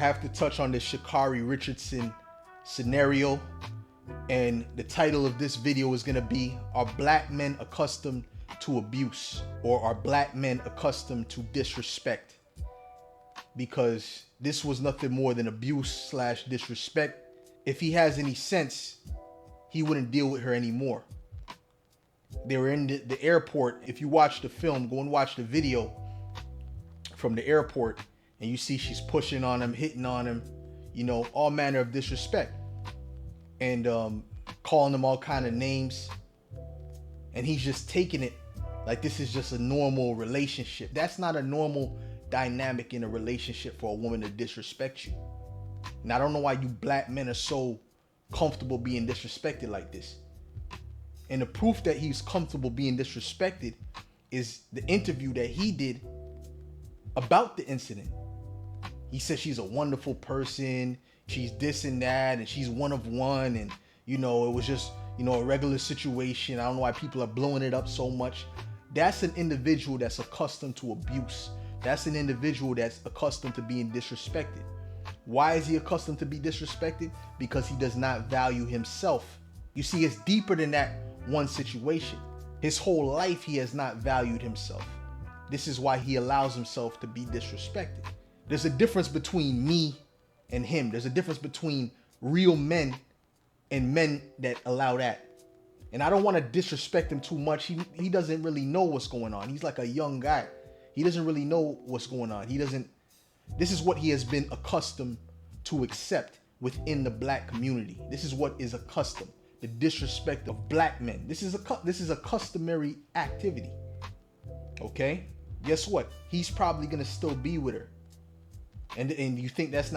have to touch on the Sha'Carri Richardson scenario. And the title of this video is going to be, are black men accustomed to abuse, or are black men accustomed to disrespect? Because this was nothing more than abuse / disrespect. If he has any sense, he wouldn't deal with her anymore. They were in the airport. If you watch the film, go and watch the video from the airport, and you see she's pushing on him, hitting on him, you know, all manner of disrespect, and calling him all kind of names. And he's just taking it like this is just a normal relationship. That's not a normal dynamic in a relationship for a woman to disrespect you. And I don't know why you black men are so comfortable being disrespected like this. And the proof that he's comfortable being disrespected is the interview that he did about the incident. He said she's a wonderful person, she's this and that, and she's one of one, and you know, it was just, you know, a regular situation. I don't know why people are blowing it up so much. That's an individual that's accustomed to abuse. That's an individual that's accustomed to being disrespected. Why is he accustomed to be disrespected? Because he does not value himself. You see, it's deeper than that one situation. His whole life, he has not valued himself. This is why he allows himself to be disrespected. There's a difference between me and him. There's a difference between real men and men that allow that. And I don't want to disrespect him too much. He doesn't really know what's going on. He's like a young guy. He doesn't really know what's going on. This is what he has been accustomed to accept within the black community. This is what is accustomed, the disrespect of black men. This is a customary activity. Okay? Guess what? He's probably gonna still be with her. And you think that's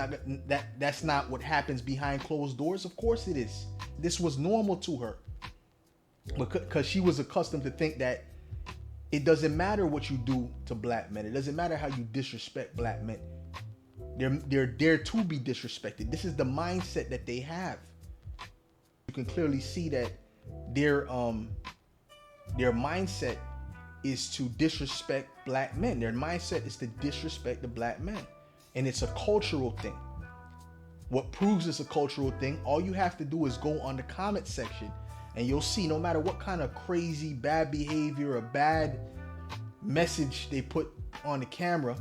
not what happens behind closed doors? Of course it is. This was normal to her. Because she was accustomed to think that it doesn't matter what you do to black men. It doesn't matter how you disrespect black men. They're there to be disrespected. This is the mindset that they have. You can clearly see that their mindset is to disrespect black men. Their mindset is to disrespect the black man. And it's a cultural thing. What proves it's a cultural thing, all you have to do is go on the comment section and you'll see, no matter what kind of crazy bad behavior or bad message they put on the camera,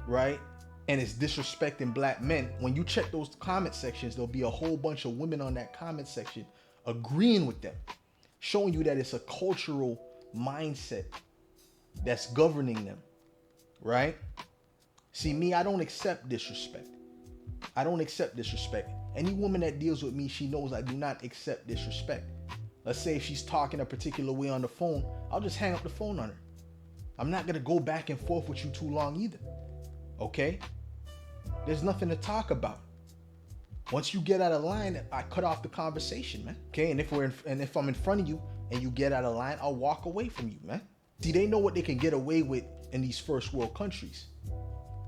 right? And it's disrespecting black men. When you check those comment sections, there'll be a whole bunch of women on that comment section agreeing with them, showing you that it's a cultural mindset that's governing them, right? See, me, I don't accept disrespect. I don't accept disrespect. Any woman that deals with me, she knows I do not accept disrespect. Let's say if she's talking a particular way on the phone, I'll just hang up the phone on her. I'm not going to go back and forth with you too long either. Okay? There's nothing to talk about. Once you get out of line, I cut off the conversation, man. Okay? And if I'm in front of you and you get out of line, I'll walk away from you, man. See, they know what they can get away with in these first world countries.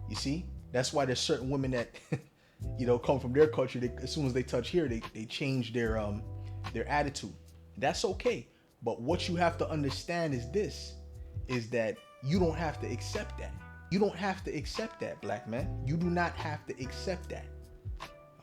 You see? That's why there's certain women that you know, come from their culture. As soon as they touch here, they change their attitude. That's okay. But what you have to understand is that you don't have to accept that. You don't have to accept that, black man. You do not have to accept that.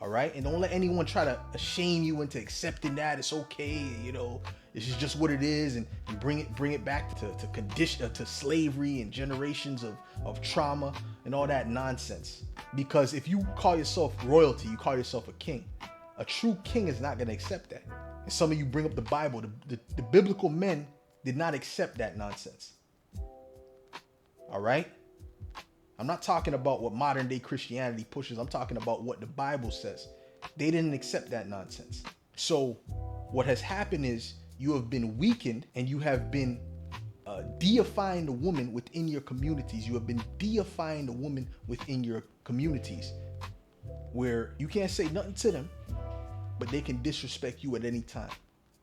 All right? And don't let anyone try to shame you into accepting that. It's okay, you know, this is just what it is, and bring it back to slavery and generations of trauma and all that nonsense. Because if you call yourself royalty, you call yourself a king. A true king is not going to accept that. And some of you bring up the Bible. The biblical men did not accept that nonsense. All right? I'm not talking about what modern day Christianity pushes. I'm talking about what the Bible says. They didn't accept that nonsense. So what has happened is you have been weakened, and you have been deifying the woman within your communities. You have been deifying the woman within your communities, where you can't say nothing to them, but they can disrespect you at any time,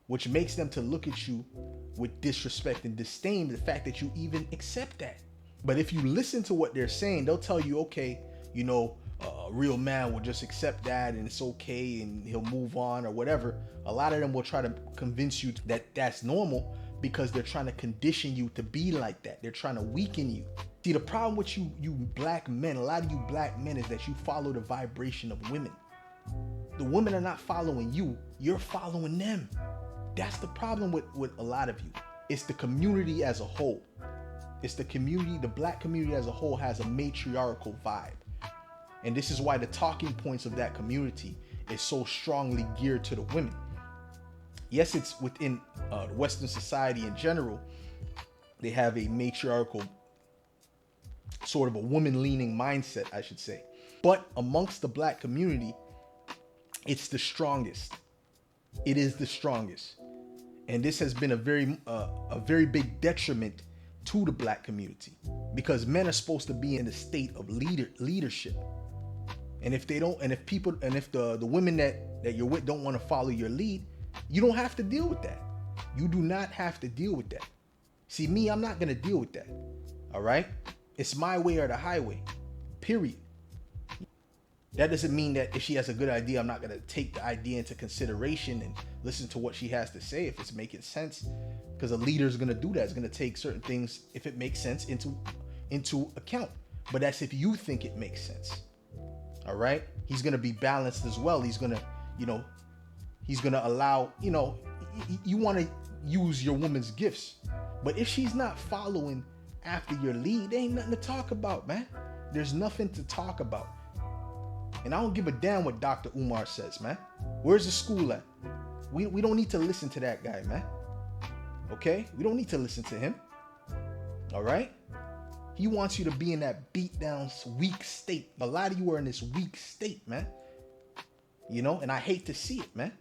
which makes them to look at you with disrespect and disdain, the fact that you even accept that. But if you listen to what they're saying, they'll tell you, okay, you know, a real man will just accept that and it's okay and he'll move on or whatever. A lot of them will try to convince you that that's normal because they're trying to condition you to be like that. They're trying to weaken you. See, the problem with you black men, a lot of you black men, is that you follow the vibration of women. The women are not following you, you're following them. That's the problem with a lot of you. It's the community as a whole. It's the community, the black community as a whole has a matriarchal vibe. And this is why the talking points of that community is so strongly geared to the women. Yes, it's within Western society in general, they have a matriarchal, sort of a woman-leaning mindset, I should say. But amongst the black community, it's the strongest. It is the strongest. And this has been a very big detriment to the black community, because men are supposed to be in a state of leadership. And if they don't, and if the women that you're with don't want to follow your lead, you don't have to deal with that. You do not have to deal with that. See, me, I'm not going to deal with that. All right? It's my way or the highway. Period. That doesn't mean that if she has a good idea, I'm not going to take the idea into consideration and listen to what she has to say if it's making sense. Because a leader is going to do that. It's going to take certain things, if it makes sense, into account. But that's if you think it makes sense. All right? He's going to be balanced as well. He's going to, he's going to allow, you want to use your woman's gifts. But if she's not following after your lead, there ain't nothing to talk about, man. There's nothing to talk about. And I don't give a damn what Dr. Umar says, man. Where's the school at? We don't need to listen to that guy, man. Okay? We don't need to listen to him. All right? He wants you to be in that beat down, weak state. A lot of you are in this weak state, man. And I hate to see it, man.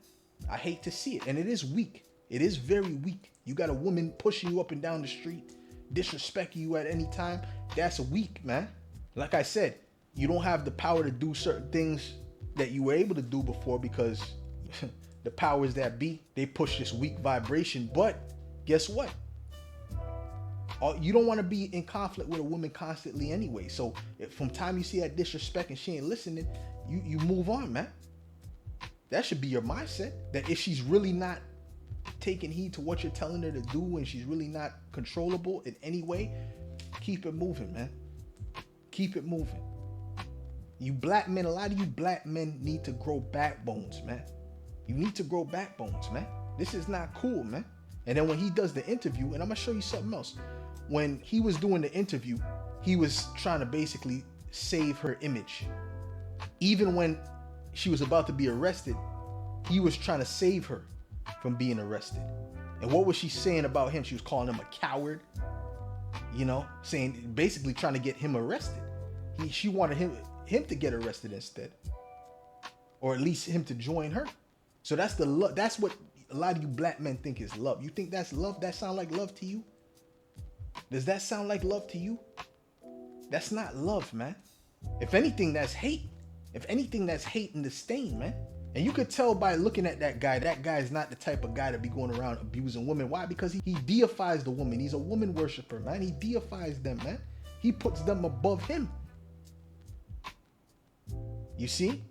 I hate to see it. And it is weak. It is very weak. You got a woman pushing you up and down the street, disrespecting you at any time. That's weak, man. Like I said, you don't have the power to do certain things that you were able to do before because the powers that be, they push this weak vibration. But guess what? You don't want to be in conflict with a woman constantly anyway. So if from time you see that disrespect and she ain't listening, you move on, man. That should be your mindset. That if she's really not taking heed to what you're telling her to do and she's really not controllable in any way, keep it moving, man. Keep it moving. You black men, a lot of you black men need to grow backbones, man. You need to grow backbones, man. This is not cool, man. And then when he does the interview, and I'm gonna show you something else. When he was doing the interview, he was trying to basically save her image. Even when she was about to be arrested, he was trying to save her from being arrested. And what was she saying about him? She was calling him a coward, saying, basically trying to get him arrested. She wanted him to get arrested instead, or at least him to join her. So that's the love. That's what a lot of you black men think is love. You think that's love? That sound like love to you? Does that sound like love to you? That's not love, man. If anything, that's hate. If anything, that's hate and disdain, man. And you could tell by looking at that guy is not the type of guy to be going around abusing women. Why? Because he deifies the woman. He's a woman worshiper, man. He deifies them, man. He puts them above him. You see?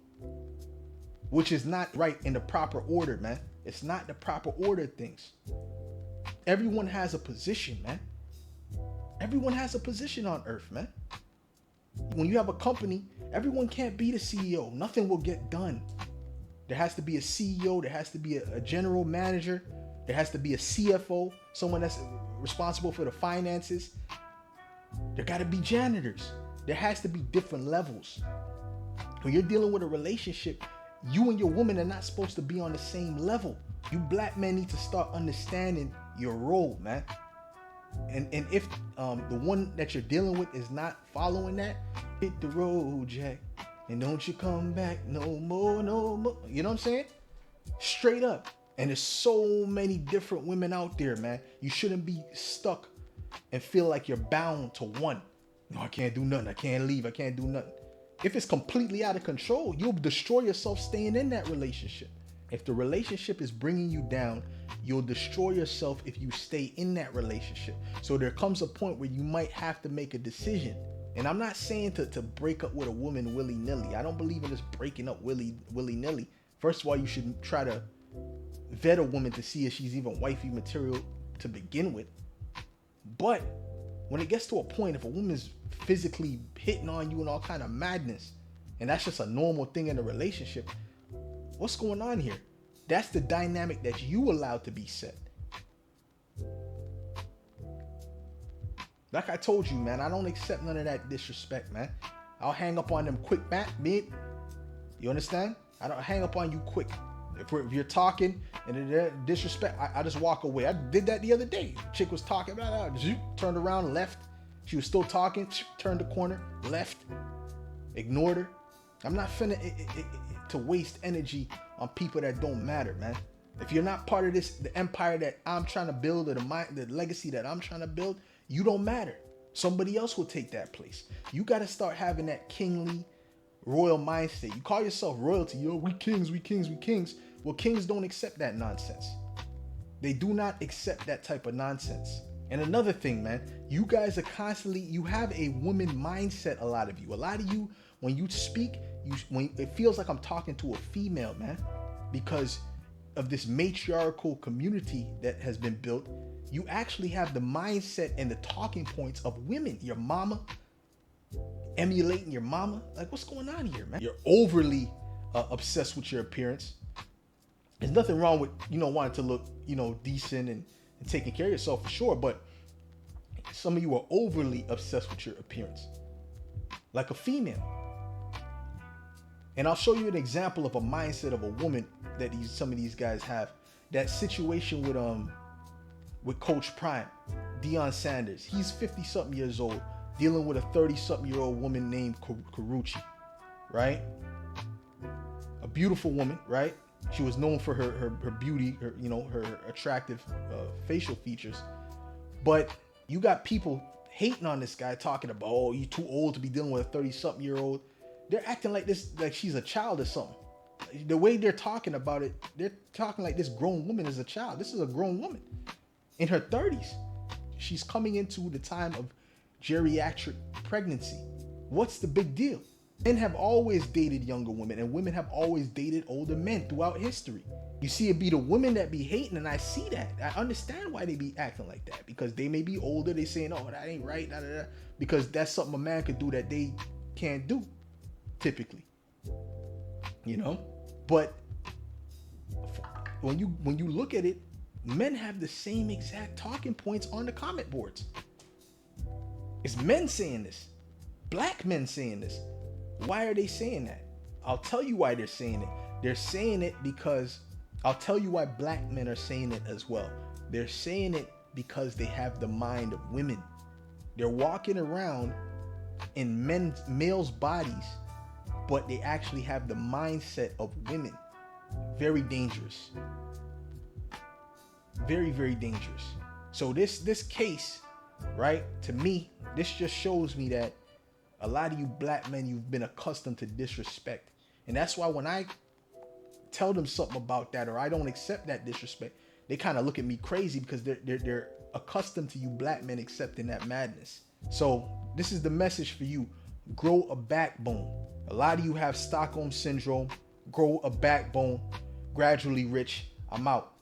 Which is not right in the proper order, man. It's not the proper order of things. Everyone has a position, man. Everyone has a position on earth, man. When you have a company, everyone can't be the CEO. Nothing will get done. There has to be a CEO. There has to be a general manager. There has to be a CFO, someone that's responsible for the finances. There got to be janitors. There has to be different levels. When you're dealing with a relationship, you and your woman are not supposed to be on the same level. You black men need to start understanding your role, man. And if the one that you're dealing with is not following that, hit the road, Jack, and don't you come back no more, no more. You know what I'm saying? Straight up. And there's so many different women out there, man. You shouldn't be stuck and feel like you're bound to one. No, I can't do nothing. I can't leave. I can't do nothing. If it's completely out of control, you'll destroy yourself staying in that relationship. If the relationship is bringing you down, you'll destroy yourself if you stay in that relationship. So there comes a point where you might have to make a decision. And I'm not saying to break up with a woman willy-nilly. I don't believe in this breaking up willy-nilly. First of all, you should try to vet a woman to see if she's even wifey material to begin with. But when it gets to a point, if a woman's physically hitting on you and all kind of madness, and that's just a normal thing in a relationship. What's going on here? That's the dynamic that you allowed to be set. Like I told you, man, I don't accept none of that disrespect, man. I'll hang up on them quick, man. You understand? I don't hang up on you quick. If you're talking and they're disrespect, I just walk away. I did that the other day. Chick was talking, turned around, left. She was still talking, turned the corner, left, ignored her. I'm not finna to waste energy on people that don't matter, man. If you're not part of the empire that I'm trying to build, or the legacy that I'm trying to build, you don't matter. Somebody else will take that place. You got to start having that kingly, royal mindset. You call yourself royalty. Yo, we kings, we kings, we kings. Well, kings don't accept that nonsense. They do not accept that type of nonsense. And another thing, man, you guys are constantly, you have a woman mindset, a lot of you. A lot of you, when you speak, it feels like I'm talking to a female, man, because of this matriarchal community that has been built. You actually have the mindset and the talking points of women. Your mama, emulating your mama. Like, what's going on here, man? You're overly obsessed with your appearance. There's nothing wrong with, wanting to look, decent and taking care of yourself, for sure. But some of you are overly obsessed with your appearance, like a female. And I'll show you an example of a mindset of a woman that some of these guys have. That situation with Coach Prime, Deion Sanders. He's 50-something years old, dealing with a 30-something-year-old woman named Carucci, right? A beautiful woman, right? She was known for her beauty, her attractive facial features. But you got people hating on this guy, talking about, oh, you're too old to be dealing with a 30-something-year-old. They're acting like this, like she's a child or something. The way they're talking about it, they're talking like this grown woman is a child. This is a grown woman in her 30s. She's coming into the time of geriatric pregnancy. What's the big deal? Men have always dated younger women, and women have always dated older men throughout history. You see, it be the women that be hating, and I see that. I understand why they be acting like that, because they may be older. They saying, oh, that ain't right, because that's something a man could do that they can't do, typically. But when you look at it, men have the same exact talking points on the comment boards. It's men saying this. Black men saying this. Why are they saying that? I'll tell you why they're saying it. They're saying it because, I'll tell you why black men are saying it as well. They're saying it because they have the mind of women. They're walking around in males' bodies, but they actually have the mindset of women. Very dangerous. Very, very dangerous. So this case, right, to me, this just shows me that a lot of you black men, you've been accustomed to disrespect. And that's why when I tell them something about that, or I don't accept that disrespect, they kind of look at me crazy, because they're accustomed to you black men accepting that madness. So this is the message for you. Grow a backbone. A lot of you have Stockholm Syndrome. Grow a backbone. Gradually Rich. I'm out.